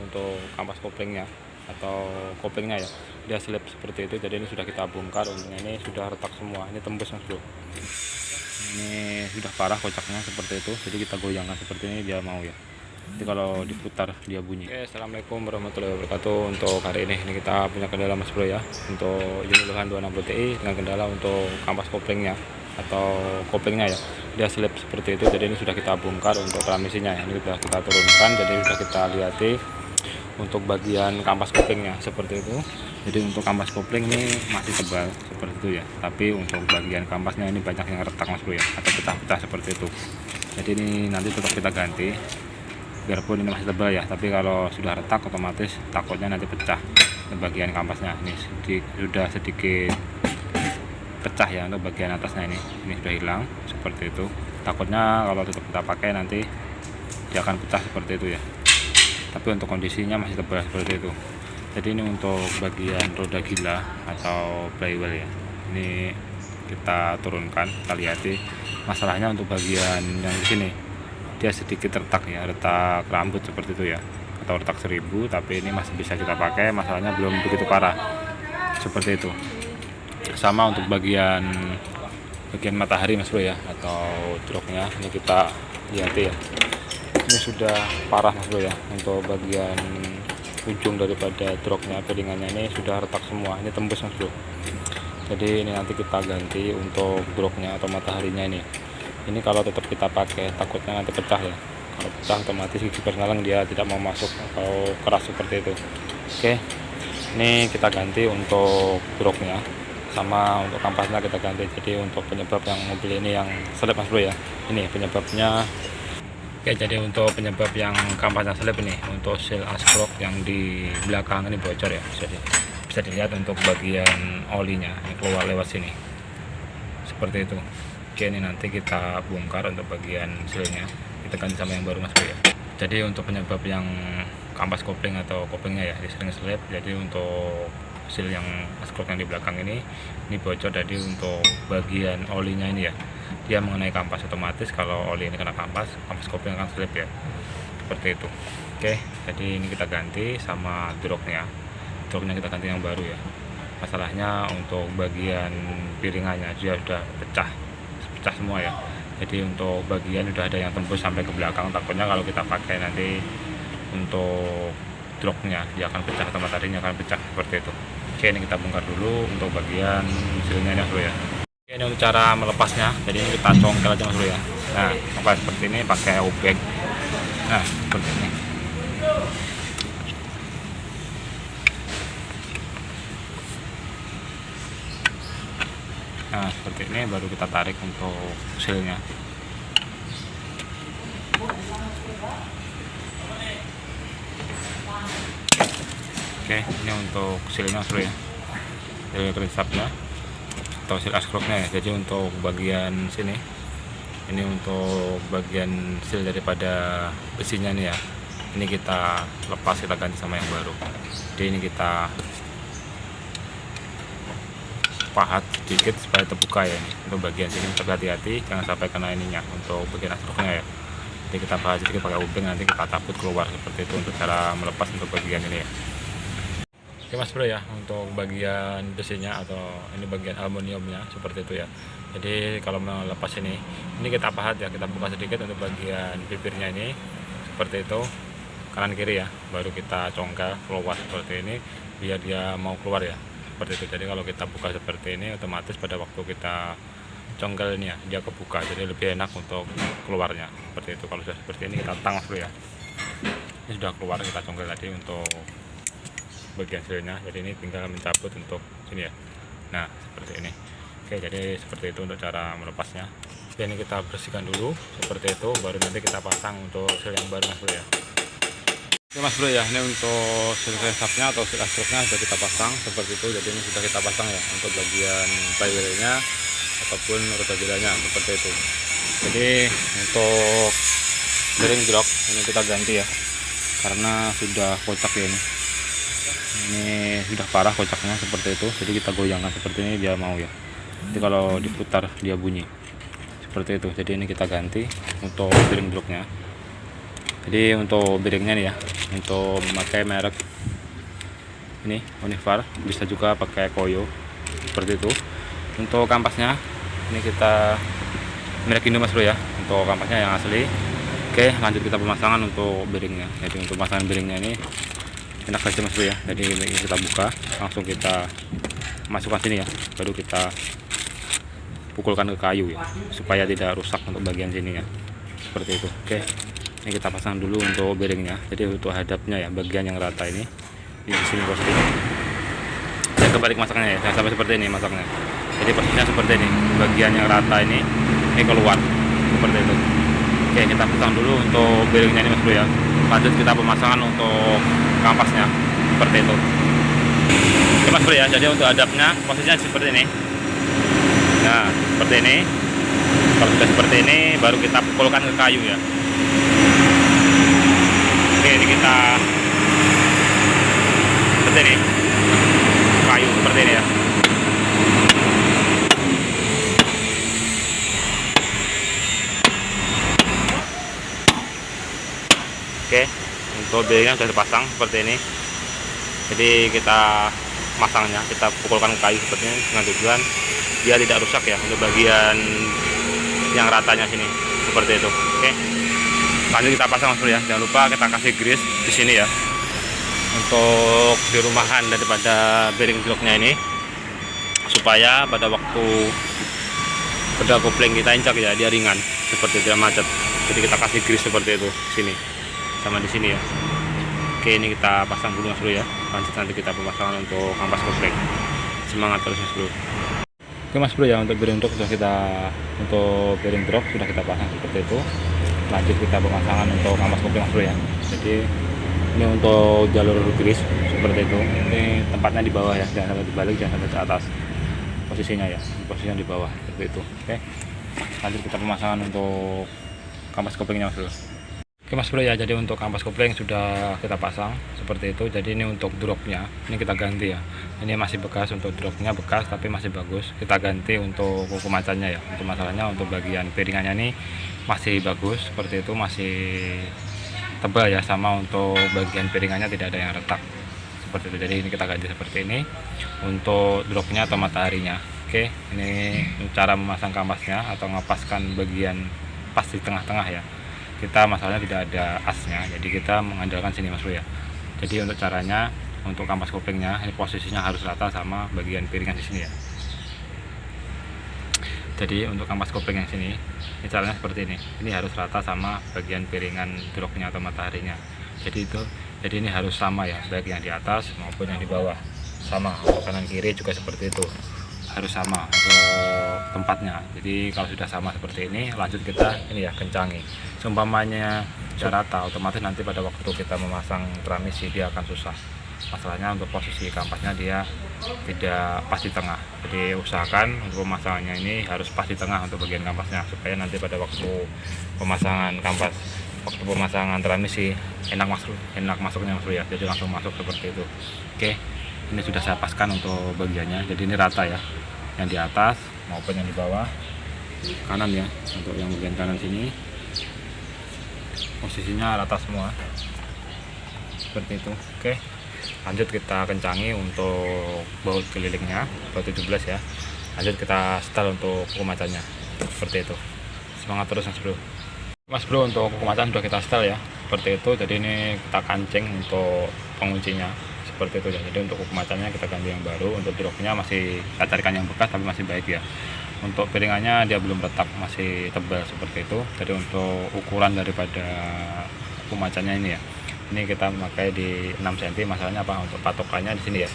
untuk kampas koplingnya atau koplingnya ya, dia slip seperti itu. Jadi ini sudah kita bongkar, untungnya ini sudah retak semua, ini tembus mas bro, ini sudah parah kocaknya seperti itu. Jadi kita goyangkan seperti ini, dia mau ya. Jadi kalau diputar dia bunyi. Oke, assalamualaikum warahmatullahi wabarakatuh. Untuk hari ini kita punya kendala mas bro ya, untuk unit Luhan 260 Ti dengan kendala untuk kampas koplingnya atau koplingnya ya, dia slip seperti itu. Jadi ini sudah kita bongkar untuk transmisinya ya, ini sudah kita turunkan. Jadi sudah kita lihati untuk bagian kampas koplingnya seperti itu. Jadi untuk kampas kopling ini masih tebal seperti itu ya, tapi untuk bagian kampasnya ini banyak yang retak mas bro ya, atau pecah-pecah seperti itu. Jadi ini nanti tetap kita ganti, biarpun ini masih tebal ya, tapi kalau sudah retak otomatis takutnya nanti pecah bagian kampasnya. Ini sudah sedikit pecah ya untuk bagian atasnya, ini sudah hilang seperti itu. Takutnya kalau tetap kita pakai nanti dia akan pecah seperti itu ya, tapi untuk kondisinya masih tebal seperti itu. Jadi ini untuk bagian roda gila atau flywheel ya, ini kita turunkan, kita lihati. Masalahnya untuk bagian yang di sini dia sedikit retak ya, retak rambut seperti itu ya, atau retak 1000, tapi ini masih bisa kita pakai, masalahnya belum begitu parah seperti itu. Sama untuk bagian matahari mas bro ya, atau truknya, ini kita lihati ya, ini sudah parah mas bro ya. Untuk bagian ujung daripada truknya, piringannya ini sudah retak semua, ini tembus mas bro. Jadi ini nanti kita ganti untuk truknya atau mataharinya ini. Ini kalau tetap kita pakai takutnya nanti pecah ya, kalau pecah otomatis gigi persneling dia tidak mau masuk atau keras seperti itu. Oke, ini kita ganti untuk truknya, sama untuk kampasnya kita ganti. Jadi untuk penyebab yang mobil ini yang selip mas bro ya, ini penyebabnya. Oke, jadi untuk penyebab yang kampasnya selip ini, untuk seal askrok yang di belakang ini bocor ya, bisa dilihat untuk bagian olinya yang keluar lewat sini seperti itu. Oke, ini nanti kita bongkar untuk bagian sealnya, kita ganti sama yang baru mas bro ya. Jadi untuk penyebab yang kampas kopling atau koplingnya ya, sering selip. Jadi untuk seal yang askrok yang di belakang ini bocor. Jadi untuk bagian olinya ini ya, dia mengenai kampas, otomatis kalau oli ini kena kampas kopling akan slip ya, seperti itu. Oke, jadi ini kita ganti sama truknya kita ganti yang baru ya. Masalahnya untuk bagian piringannya dia sudah pecah semua ya. Jadi untuk bagian sudah ada yang tembus sampai ke belakang, takutnya kalau kita pakai nanti untuk truknya dia akan pecah atau mataharinya akan pecah seperti itu. Oke, ini kita bongkar dulu untuk bagian silnya bro ya. Ini untuk cara melepasnya, jadi ini kita congkel aja mas bro ya. Nah, maka seperti ini pakai obeng. Nah, seperti ini. Nah, seperti ini baru kita tarik untuk sealnya. Oke, ini untuk sealnya mas bro ya, dari prinsipnya atau seal askroknya ya. Jadi untuk bagian sini, ini untuk bagian seal daripada besinya nih ya, ini kita lepas, kita ganti sama yang baru. Jadi ini kita pahat sedikit supaya terbuka ya, ini untuk bagian sini. Tapi hati-hati jangan sampai kena ininya untuk bagian askroknya ya. Jadi kita pahat sedikit pakai ubeng, nanti kita tabut keluar seperti itu untuk cara melepas untuk bagian ini ya. Oke mas bro ya, untuk bagian besinya atau ini bagian aluminiumnya seperti itu ya. Jadi kalau melepas ini kita pahat ya, kita buka sedikit untuk bagian bibirnya ini seperti itu, kanan kiri ya, baru kita congkel keluar seperti ini biar dia mau keluar ya, seperti itu. Jadi kalau kita buka seperti ini, otomatis pada waktu kita congkel ini ya, dia kebuka, jadi lebih enak untuk keluarnya seperti itu. Kalau sudah seperti ini kita tang mas bro ya, ini sudah keluar, kita congkel tadi untuk bagian sealnya. Jadi ini tinggal mencabut untuk sini ya. Nah, seperti ini. Oke, jadi seperti itu untuk cara melepasnya. Oke, ini kita bersihkan dulu seperti itu, baru nanti kita pasang untuk seal yang baru mas bro ya. Oke mas bro ya, ini untuk seal resapnya atau seal askroknya sudah kita pasang seperti itu. Jadi ini sudah kita pasang ya untuk bagian flywheelnya ataupun roda gilanya seperti itu. Jadi untuk bearing jok ini kita ganti ya, karena sudah kocak ya, ini sudah parah kocaknya seperti itu. Jadi kita goyangkan seperti ini, dia mau ya. Jadi kalau diputar dia bunyi seperti itu. Jadi ini kita ganti untuk bearing joknya. Jadi untuk bearingnya nih ya, untuk memakai merek ini Univar, bisa juga pakai Koyo seperti itu. Untuk kampasnya ini kita merek Indo Mas Bro ya, untuk kampasnya yang asli. Oke, lanjut kita pemasangan untuk bearingnya. Jadi untuk pemasangan bearingnya ini enak saja Mas Bro ya. Jadi kita buka, langsung kita masukkan sini ya, baru kita pukulkan ke kayu ya, supaya tidak rusak untuk bagian sini ya, seperti itu. Oke, ini kita pasang dulu untuk bearingnya. Jadi untuk hadapnya ya, bagian yang rata ini di sini posisi. Dan kebalik masaknya ya, jangan sampai seperti ini masaknya. Jadi posisinya seperti ini, bagian yang rata ini keluar seperti itu. Oke, kita pasang dulu untuk bearingnya ini Mas Bro ya. Lanjut kita pemasangan untuk kampasnya seperti itu. Oke Mas Bro ya, jadi untuk hadapnya posisinya seperti ini. Nah, seperti ini. Kalau sudah seperti ini, baru kita pukulkan ke kayu ya. Oke, ini kita seperti ini, kayu seperti ini ya. Oke, untuk bearingnya sudah terpasang seperti ini. Jadi kita masangnya, kita pukulkan ke kayu seperti ini dengan tujuan dia tidak rusak ya, untuk bagian yang ratanya sini seperti itu. Oke, lanjut kita pasang Mas Bro ya. Jangan lupa kita kasih grease di sini ya, untuk di rumahan daripada bearing joknya ini, supaya pada waktu beda kopling kita injak ya, dia ringan seperti tidak macet. Jadi kita kasih grease seperti itu sini sama di sini ya. Oke, ini kita pasang dulu Mas Bro ya. Lanjut nanti kita pemasangan untuk kampas kopling. Semangat terus Mas Bro. Oke Mas Bro ya, untuk bearing drop sudah kita pasang seperti itu. Lanjut kita pemasangan untuk kampas kopling Mas Bro ya. Jadi ini untuk jalur grease seperti itu. Ini tempatnya di bawah ya, jangan sampai dibalik, jangan sampai ke atas posisinya ya, posisinya di bawah seperti itu. Oke, lanjut kita pemasangan untuk kampas koplingnya Mas Bro. Oke Mas Bro ya, jadi untuk kampas kopling sudah kita pasang seperti itu. Jadi ini untuk dropnya ini kita ganti ya, ini masih bekas, untuk dropnya bekas tapi masih bagus, kita ganti untuk kuku macannya ya. Untuk masalahnya untuk bagian piringannya ini masih bagus seperti itu, masih tebal ya, sama untuk bagian piringannya tidak ada yang retak seperti itu. Jadi ini kita ganti seperti ini untuk dropnya atau mataharinya. Oke, ini cara memasang kampasnya atau ngepaskan bagian pas di tengah-tengah ya. Kita masalahnya tidak ada asnya, jadi kita mengandalkan sini Mas Bro ya. Jadi untuk caranya, untuk kampas koplingnya ini posisinya harus rata sama bagian piringan di sini ya. Jadi untuk kampas kopling yang sini, ini caranya seperti ini. Ini harus rata sama bagian piringan droknya atau mataharinya. Jadi ini harus sama ya, baik yang di atas maupun yang di bawah. Sama, untuk kanan kiri juga seperti itu. Harus sama untuk tempatnya. Jadi kalau sudah sama seperti ini, lanjut kita ini ya, kencangi. Seumpamanya sudah rata, otomatis nanti pada waktu kita memasang transmisi dia akan susah. Masalahnya untuk posisi kampasnya dia tidak pas di tengah. Jadi usahakan untuk pemasangannya ini harus pas di tengah untuk bagian kampasnya, supaya nanti pada waktu pemasangan kampas, waktu pemasangan transmisi enak masuknya Mas Bro ya. Jadi langsung masuk seperti itu. Oke, ini sudah saya paskan untuk bagiannya. Jadi ini rata ya, yang di atas maupun yang di bawah kanan ya. Untuk yang bagian kanan sini posisinya rata semua seperti itu. Oke, lanjut kita kencangi untuk baut kelilingnya, baut 17 ya. Lanjut kita setel untuk kuku macannya seperti itu. Semangat terus Mas Bro. Mas Bro, untuk kuku macan sudah kita setel ya seperti itu. Jadi ini kita kancing untuk penguncinya seperti itu ya. Jadi untuk kuku macannya kita ganti yang baru, untuk dropnya masih kita carikan yang bekas tapi masih baik ya. Untuk piringannya dia belum retak, masih tebal seperti itu. Jadi untuk ukuran daripada kuku macannya ini ya, ini kita memakai di 6 cm. Masalahnya apa, untuk patokannya di sini ya,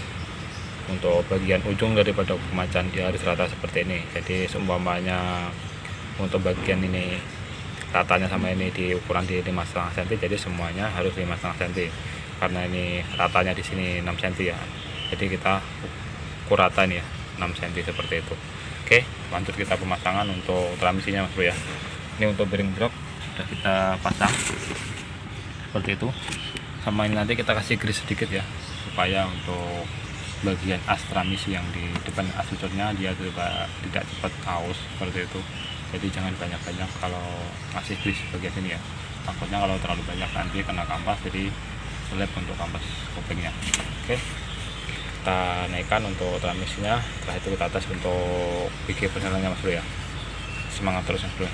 untuk bagian ujung daripada kuku macan dia harus rata seperti ini. Jadi seumpamanya untuk bagian ini ratanya sama ini di ukuran di 5,5 cm, jadi semuanya harus 5,5 cm karena ini ratanya di sini 6 cm ya. Jadi kita ukur rata nih ya, 6 cm seperti itu. Oke, lanjut kita pemasangan untuk transmisinya Mas Bro ya. Ini untuk bearing drop sudah kita pasang seperti itu. Sama ini nanti kita kasih grease sedikit ya, supaya untuk bagian as transmisi yang di depan as lucurnya dia tidak cepat aus seperti itu. Jadi jangan banyak-banyak kalau kasih grease bagian sini ya. takutnya kalau terlalu banyak nanti kena kampas, jadi selip untuk kampas kopengnya. Oke, kita naikkan untuk transmisinya, setelah itu kita tes untuk gigi penyalannya Mas Bro ya. Semangat terus Mas Bro.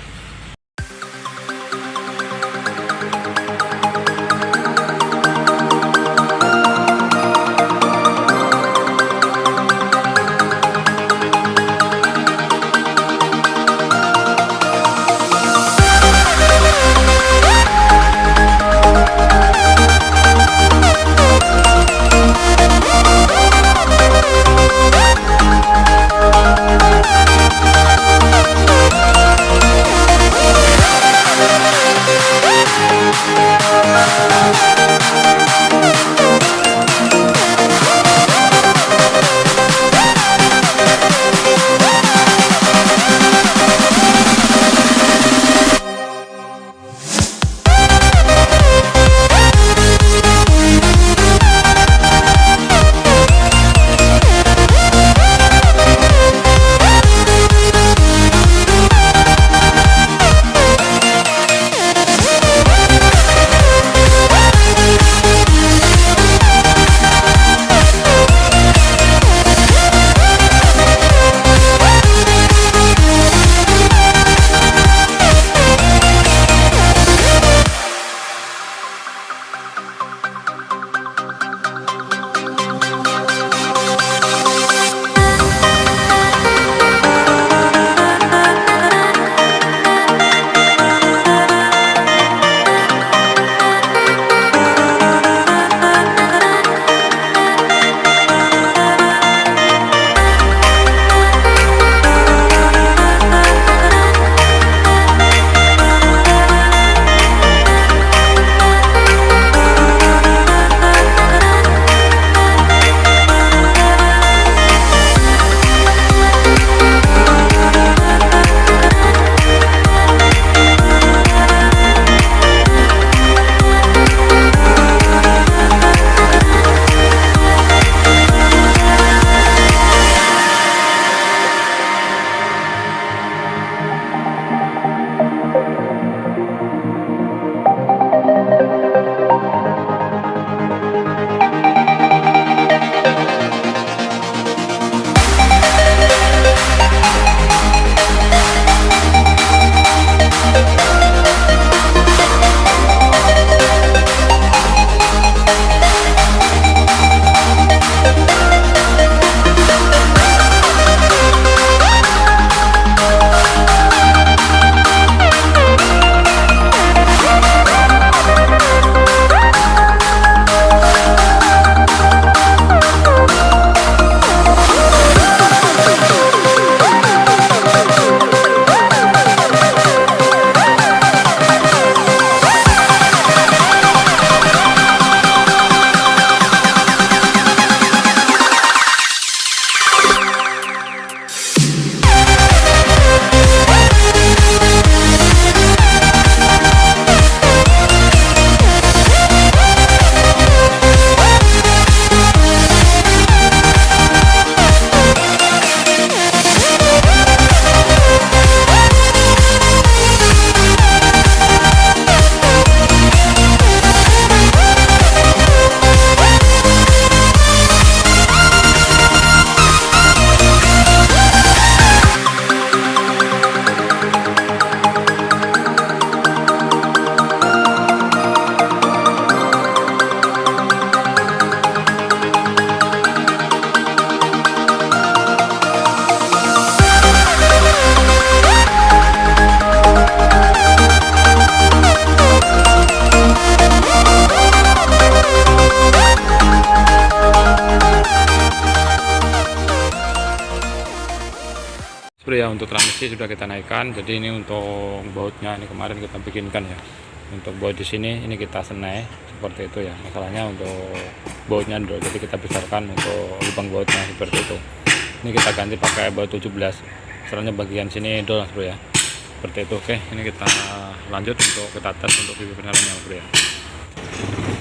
Ya, untuk transmisi sudah kita naikkan. Jadi ini untuk bautnya, ini kemarin kita bikinkan ya. Untuk baut di sini ini kita senai seperti itu ya. Masalahnya untuk bautnya dulu, jadi kita besarkan untuk lubang bautnya seperti itu. Ini kita ganti pakai baut 17. Soalnya bagian sini dol bro ya. Seperti itu. Oke, ini kita lanjut untuk kita tes untuk pipi penyalanya bro ya.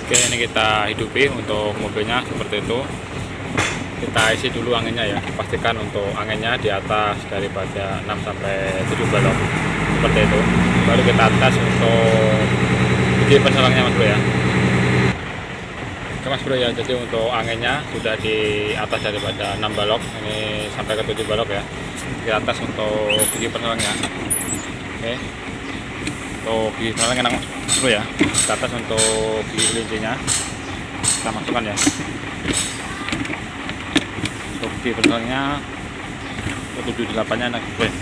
Oke, ini kita hidupi untuk mobilnya seperti itu. Kita isi dulu anginnya ya, pastikan untuk anginnya di atas daripada 6 sampai 7 balok seperti itu. Baru kita tes untuk gigi penselangnya mas bro ya. Oke mas bro ya, jadi untuk anginnya sudah di atas daripada 6 balok, ini sampai ke 7 balok ya, di atas untuk gigi penselangnya. Oke, untuk gigi penelang enak mas bro ya. Ke atas untuk gigi kelincinya kita masukkan ya. Untuk gigi penelangnya untuk 78 nya enak bro ya.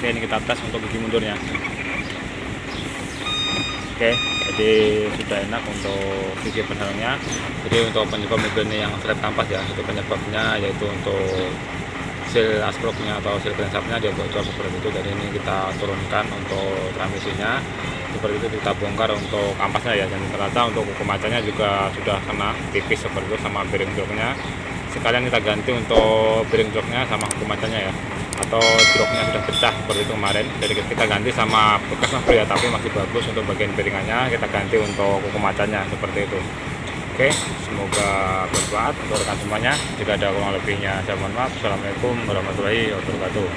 Oke, ini kita atas untuk gigi mundurnya. Oke, jadi sudah enak untuk gigi penelangnya. Jadi untuk penyebab mobil ini yang slap kampas ya, itu penyebabnya yaitu untuk seal asproknya atau seal crankshaftnya dia bocor seperti itu. Jadi ini kita turunkan untuk transmisinya seperti itu, kita bongkar untuk kampasnya ya, dan ternyata untuk kuku macanya juga sudah kena tipis seperti itu sama bearing joknya. Sekalian kita ganti untuk bearing joknya sama kuku macanya ya, atau joknya sudah pecah seperti itu kemarin, jadi kita ganti sama bekas mas bro ya, tapi masih bagus untuk bagian bearingannya, kita ganti untuk kuku macanya seperti itu. Oke, semoga bermanfaat untuk rekan semuanya. Jika ada kurang lebihnya saya mohon maaf. Assalamualaikum warahmatullahi wabarakatuh.